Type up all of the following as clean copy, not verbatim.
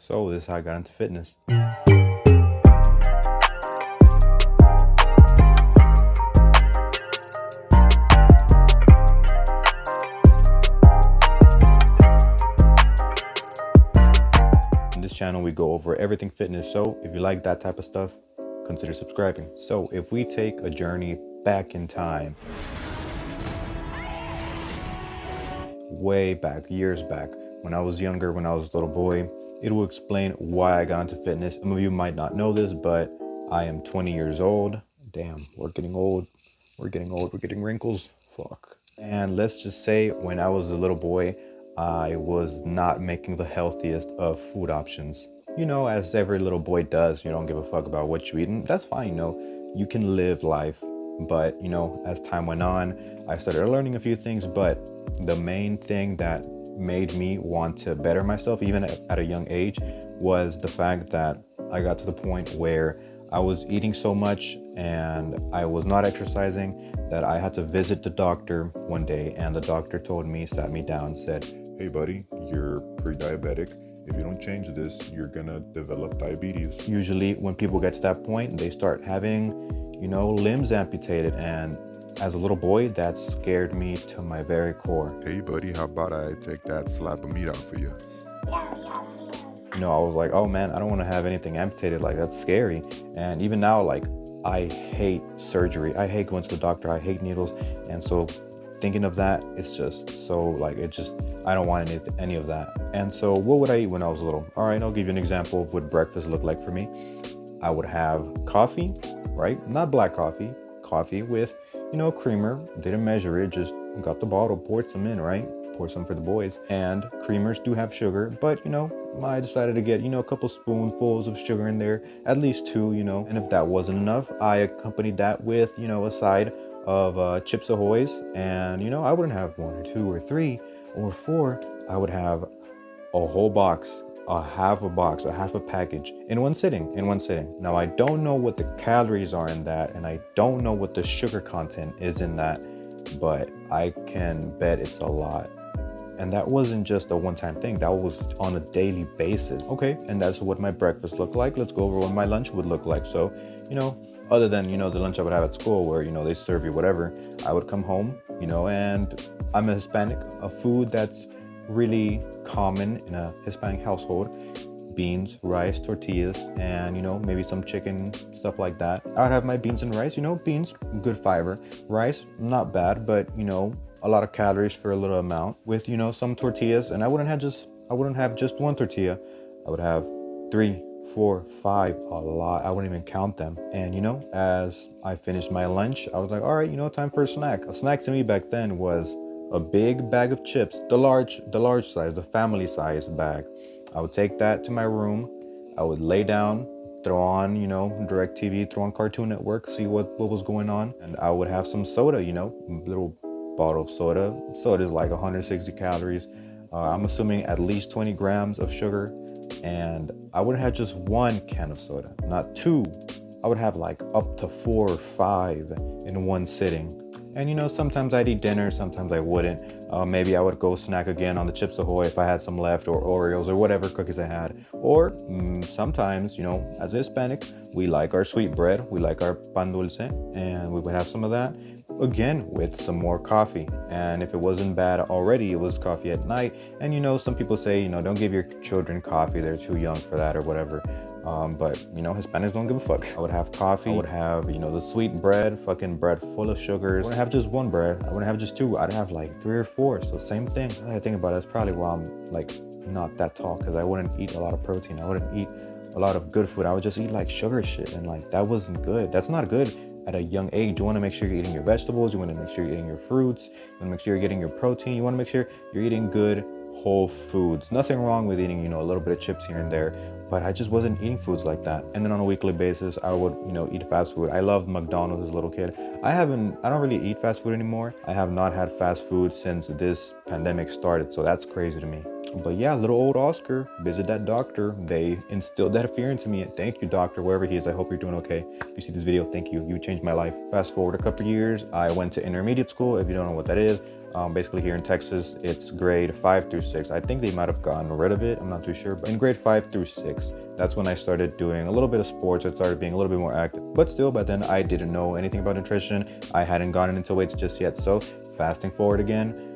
So this is how I got into fitness. In this channel, we go over everything fitness. So if you like that type of stuff, consider subscribing. So if we take a journey back in time, way back, years back, when I was younger, when I was a little boy, it will explain why I got into fitness. Some of you might not know this, but I am 20 years old. Damn, we're getting old. We're getting wrinkles. Fuck. And let's just say when I was a little boy, I was not making the healthiest of food options. You know, as every little boy does, you don't give a fuck about what you eat, and that's fine, you know, you can live life. But, you know, as time went on, I started learning a few things, but the main thing that made me want to better myself, even at a young age, was the fact that I got to the point where I was eating so much and I was not exercising that I had to visit the doctor one day, and the doctor told me, sat me down, said, "Hey buddy, you're pre-diabetic. If you don't change this, you're gonna develop diabetes." Usually when people get to that point, they start having, you know, limbs amputated, and as a little boy, that scared me to my very core. "Hey buddy, how about I take that slab of meat out for you?" You know, I was like, oh man, I don't want to have anything amputated. Like, that's scary. And even now, like, I hate surgery. I hate going to the doctor. I hate needles. And so thinking of that, it's just so like, I don't want any of that. And so what would I eat when I was little? All right, I'll give you an example of what breakfast looked like for me. I would have coffee, right? Not black coffee, coffee with, you know, creamer. Didn't measure it, just got the bottle, poured some in, right? Pour some for the boys. And creamers do have sugar, but, you know, I decided to get, you know, a couple spoonfuls of sugar in there, at least 2, you know. And if that wasn't enough, I accompanied that with, you know, a side of Chips Ahoy's. And, you know, I wouldn't have 1 or 2 or 3 or 4. I would have a whole box, a half a package in one sitting. Now, I don't know what the calories are in that, and I don't know what the sugar content is in that, but I can bet it's a lot. And that wasn't just a one-time thing, that was on a daily basis. Okay, and that's what my breakfast looked like. Let's go over what my lunch would look like. So, you know, other than, you know, the lunch I would have at school where, you know, they serve you whatever, I would come home, you know, and I'm a Hispanic, a food that's really common in a Hispanic household: beans, rice, tortillas, and, you know, maybe some chicken, stuff like that. I would have my beans and rice, you know, beans, good fiber. Rice, not bad, but, you know, a lot of calories for a little amount, with, you know, some tortillas. And I wouldn't have just one tortilla. I would have 3, 4, 5, a lot. I wouldn't even count them. And, you know, as I finished my lunch, I was like, all right, you know, time for a snack. A snack to me back then was a big bag of chips, the large size, the family size bag. I would take that to my room. I would lay down, throw on, you know, DirecTV, throw on Cartoon Network, see what was going on. And I would have some soda, you know, little bottle of soda. Soda is like 160 calories. I'm assuming at least 20 grams of sugar. And I wouldn't have just 1 can of soda, not 2. I would have like up to 4 or 5 in one sitting. And, you know, sometimes I'd eat dinner, sometimes I wouldn't. Maybe I would go snack again on the Chips Ahoy if I had some left, or Oreos, or whatever cookies I had. Or sometimes, you know, as a Hispanic, we like our sweet bread, we like our pan dulce, and we would have some of that, again with some more coffee. And if it wasn't bad already, it was coffee at night. And, you know, some people say, you know, don't give your children coffee, they're too young for that or whatever. But, you know, Hispanics don't give a fuck. I would have coffee. I would have, you know, the sweet bread, fucking bread full of sugars. I wouldn't have just 1 bread. I wouldn't have just 2. I'd have like 3 or 4. So same thing. I think about it, that's probably why I'm like not that tall, because I wouldn't eat a lot of protein. I wouldn't eat a lot of good food. I would just eat like sugar shit, and like that wasn't good. That's not good at a young age. You want to make sure you're eating your vegetables. You want to make sure you're eating your fruits. You want to make sure you're getting your protein. You want to make sure you're eating good whole foods. Nothing wrong with eating, you know, a little bit of chips here and there, but I just wasn't eating foods like that. And then on a weekly basis, I would, you know, eat fast food. I loved McDonald's as a little kid. I don't really eat fast food anymore. I have not had fast food since this pandemic started, so that's crazy to me. But yeah, little old Oscar, visit that doctor. They instilled that fear into me. Thank you, doctor, wherever he is. I hope you're doing okay. If you see this video, thank you. You changed my life. Fast forward a couple years, I went to intermediate school. If you don't know what that is, basically here in Texas, it's grade 5 through 6. I think they might have gotten rid of it. I'm not too sure. But in grade 5 through 6, that's when I started doing a little bit of sports. I started being a little bit more active. But still, by then, I didn't know anything about nutrition. I hadn't gotten into weights just yet. So fasting forward again,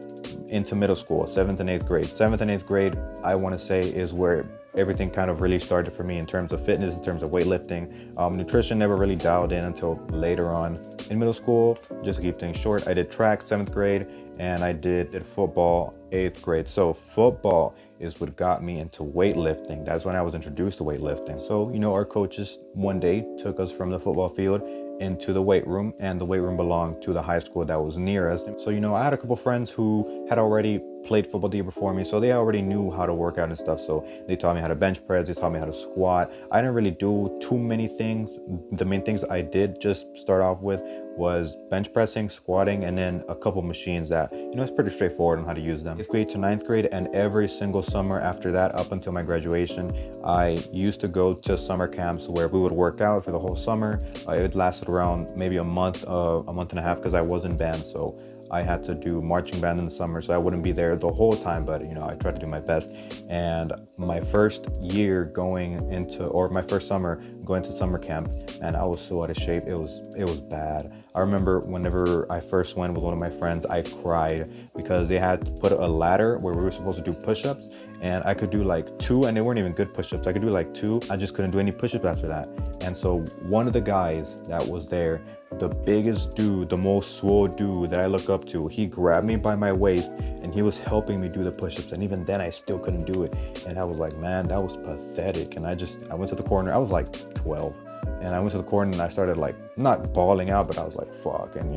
into middle school, 7th and 8th grade. 7th and 8th grade, I want to say, is where everything kind of really started for me in terms of fitness, in terms of weightlifting. Nutrition never really dialed in until later on in middle school. Just to keep things short, I did track 7th grade and I did football 8th grade. So football is what got me into weightlifting. That's when I was introduced to weightlifting. So, our coaches one day took us from the football field into the weight room, and the weight room belonged to the high school that was near us. So, I had a couple friends who had already played football the year before me, so they already knew how to work out and stuff. So they taught me how to bench press, they taught me how to squat. I didn't really do too many things. The main things I did just start off with was bench pressing, squatting, and then a couple machines that, it's pretty straightforward on how to use them. 8th grade to 9th grade, and every single summer after that, up until my graduation, I used to go to summer camps where we would work out for the whole summer. It lasted around maybe a month and a half, because I was in band. So I had to do marching band in the summer, so I wouldn't be there the whole time, but I tried to do my best. And my first year my first summer going to summer camp, and I was so out of shape. It was bad. I remember whenever I first went with one of my friends, I cried because they had to put a ladder where we were supposed to do push-ups, and I could do like 2, and they weren't even good push-ups. I could do like 2. I just couldn't do any push-ups after that. And so one of the guys that was there, the biggest dude, the most swole dude that I look up to, he grabbed me by my waist and he was helping me do the push-ups. And even then I still couldn't do it. And I was like, man, that was pathetic. And I went to the corner. I was like 12. And I went to the corner and I started like, not bawling out, but I was like, fuck. And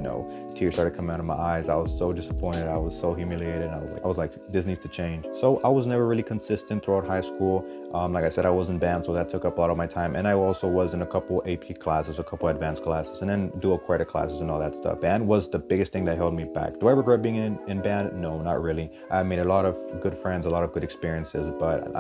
tears started coming out of my eyes. I was so disappointed. I was so humiliated. And I was like, this needs to change. So I was never really consistent throughout high school. Like I said, I was in band, so that took up a lot of my time. And I also was in a couple AP classes, a couple advanced classes, and then dual credit classes and all that stuff. Band was the biggest thing that held me back. Do I regret being in band? No, not really. I made a lot of good friends, a lot of good experiences, but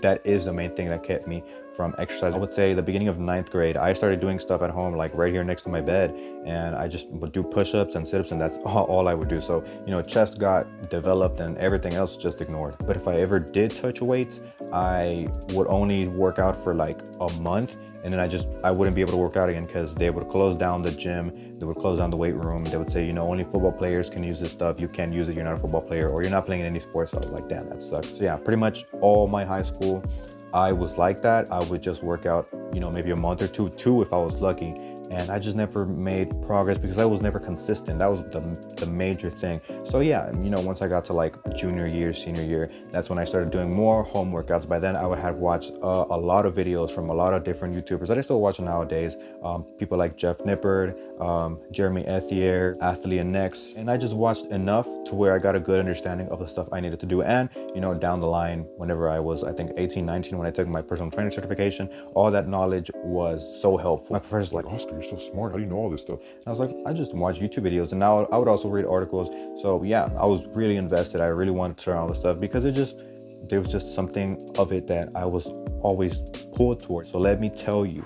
that is the main thing that kept me from exercise. I would say the beginning of 9th grade, I started doing stuff at home, like right here next to my bed, and I just would do push-ups and sit-ups, and that's all I would do. So, chest got developed and everything else just ignored. But if I ever did touch weights, I would only work out for like a month, and then I wouldn't be able to work out again because they would close down the gym, they would close down the weight room. They would say, only football players can use this stuff. You can't use it, you're not a football player, or you're not playing in any sports. So I was like, damn, that sucks. So yeah, pretty much all my high school, I was like that. I would just work out, maybe a month or two if I was lucky. And I just never made progress because I was never consistent. That was the major thing. So yeah, once I got to like junior year, senior year, that's when I started doing more home workouts. By then I would have watched a lot of videos from a lot of different YouTubers that I still watch nowadays. People like Jeff Nippard, Jeremy Ethier, Athlete and Next. And I just watched enough to where I got a good understanding of the stuff I needed to do. And, down the line, whenever I was, I think 18, 19, when I took my personal trainer certification, all that knowledge was so helpful. My professor's like, Oscar, you're so smart. How do you know all this stuff? I was like, I just watch YouTube videos, and now I would also read articles. So yeah, I was really invested. I really wanted to learn all this stuff because there was just something of it that I was always pulled towards. So let me tell you.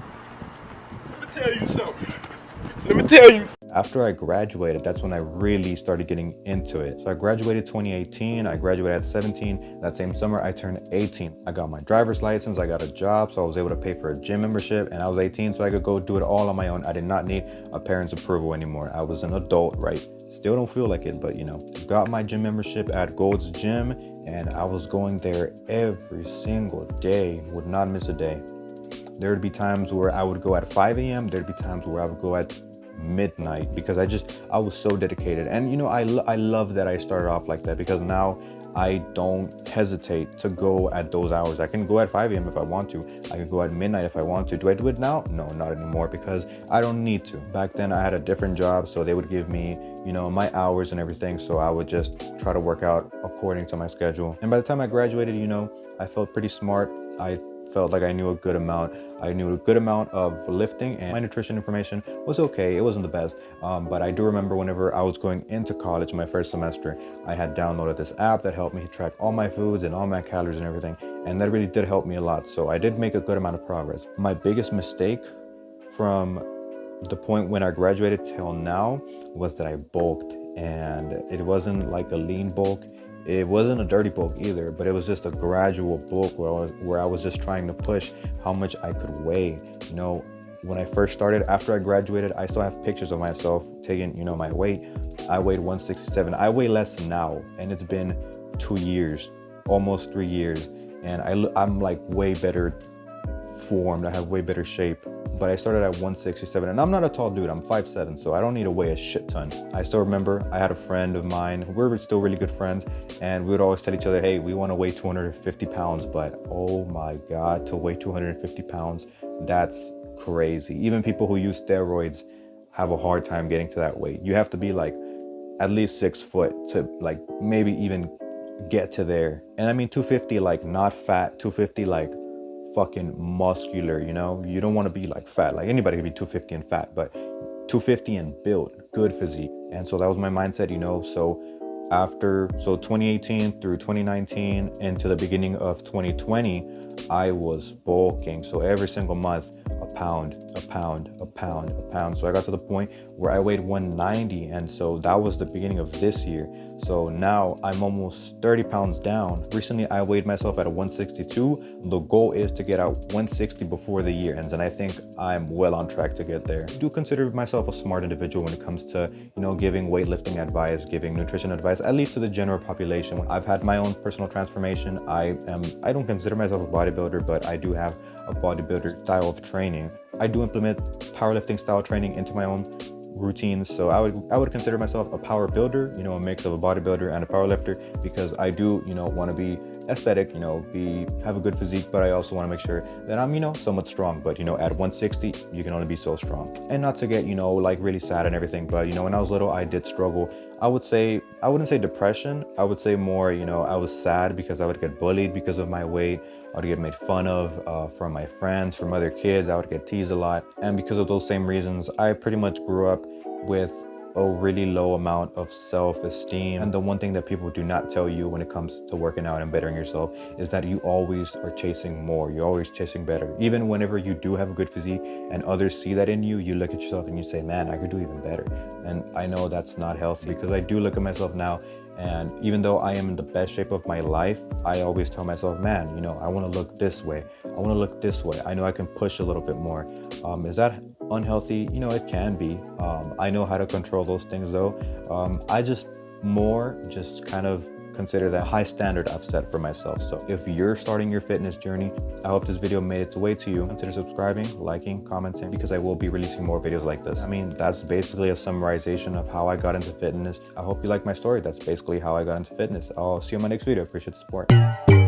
Let me tell you. After I graduated, that's when I really started getting into it. So I graduated 2018. I graduated at 17. That same summer, I turned 18. I got my driver's license. I got a job, so I was able to pay for a gym membership. And I was 18, so I could go do it all on my own. I did not need a parent's approval anymore. I was an adult, right? Still don't feel like it, but got my gym membership at Gold's Gym, and I was going there every single day, would not miss a day. There would be times where I would go at 5 a.m. There'd be times where I would go at midnight because I was so dedicated. And I love that I started off like that, because now I don't hesitate to go at those hours. I can go at 5 a.m. if I want to. I can go at midnight if I want to. Do I do it now? No, not anymore, because I don't need to. Back then I had a different job, so they would give me my hours and everything, so I would just try to work out according to my schedule. And by the time I graduated, I felt pretty smart. I felt like I knew a good amount. I knew a good amount of lifting, and my nutrition information was okay. It wasn't the best, but I do remember whenever I was going into college, my first semester, I had downloaded this app that helped me track all my foods and all my calories and everything, and that really did help me a lot. So I did make a good amount of progress. My biggest mistake from the point when I graduated till now was that I bulked, and it wasn't like a lean bulk. It wasn't a dirty bulk either, but it was just a gradual bulk where I was just trying to push how much I could weigh. You know, when I first started, after I graduated, I still have pictures of myself taking, you know, my weight. I weighed 167. I weigh less now, and it's been 2 years, almost 3 years, and I'm like way better formed. I have way better shape. But I started at 167, and I'm not a tall dude. I'm 5'7", so I don't need to weigh a shit ton. I still remember I had a friend of mine. We're still really good friends, and we would always tell each other, hey, we want to weigh 250 pounds. But oh my God, to weigh 250 pounds, that's crazy. Even people who use steroids have a hard time getting to that weight. You have to be like at least 6 foot to like maybe even get to there. And I mean 250 like not fat, 250 like fucking muscular, you know? You don't want to be like fat. Like anybody can be 250 and fat, but 250 and built, good physique. And so that was my mindset, you know? So 2018 through 2019 into the beginning of 2020, I was bulking. So every single month, a pound. So I got to the point where I weighed 190. And so that was the beginning of this year. So now I'm almost 30 pounds down. Recently, I weighed myself at a 162. The goal is to get out 160 before the year ends. And I think I'm well on track to get there. I do consider myself a smart individual when it comes to, you know, giving weightlifting advice, giving nutrition advice, at least to the general population. I've had my own personal transformation. I don't consider myself a bodybuilder, but I do have a bodybuilder style of training. I do implement powerlifting style training into my own routines. So I would consider myself a power builder, you know, a mix of a bodybuilder and a power lifter, because I do, you know, want to be aesthetic, you know, have a good physique, but I also want to make sure that I'm, you know, somewhat strong. But, you know, at 160, you can only be so strong. And not to get, you know, like really sad and everything, but, you know, when I was little, I did struggle. I wouldn't say depression. I would say more, you know, I was sad because I would get bullied because of my weight. I would get made fun of from my friends, from other kids. I would get teased a lot. And because of those same reasons, I pretty much grew up with a really low amount of self-esteem. And the one thing that people do not tell you when it comes to working out and bettering yourself is that you always are chasing more. You're always chasing better. Even whenever you do have a good physique and others see that in you, you look at yourself and you say, man, I could do even better. And I know that's not healthy, because I do look at myself now, and even though I am in the best shape of my life, I always tell myself, man, you know, I want to look this way. I want to look this way. I know I can push a little bit more. Is that unhealthy? You know, it can be. I know how to control those things though. I just kind of consider that high standard I've set for myself. So if you're starting your fitness journey, I hope this video made its way to you. Consider subscribing, liking, commenting, because I will be releasing more videos like this. I mean, that's basically a summarization of how I got into fitness. I hope you like my story. That's basically how I got into fitness. I'll see you in my next video. Appreciate the support.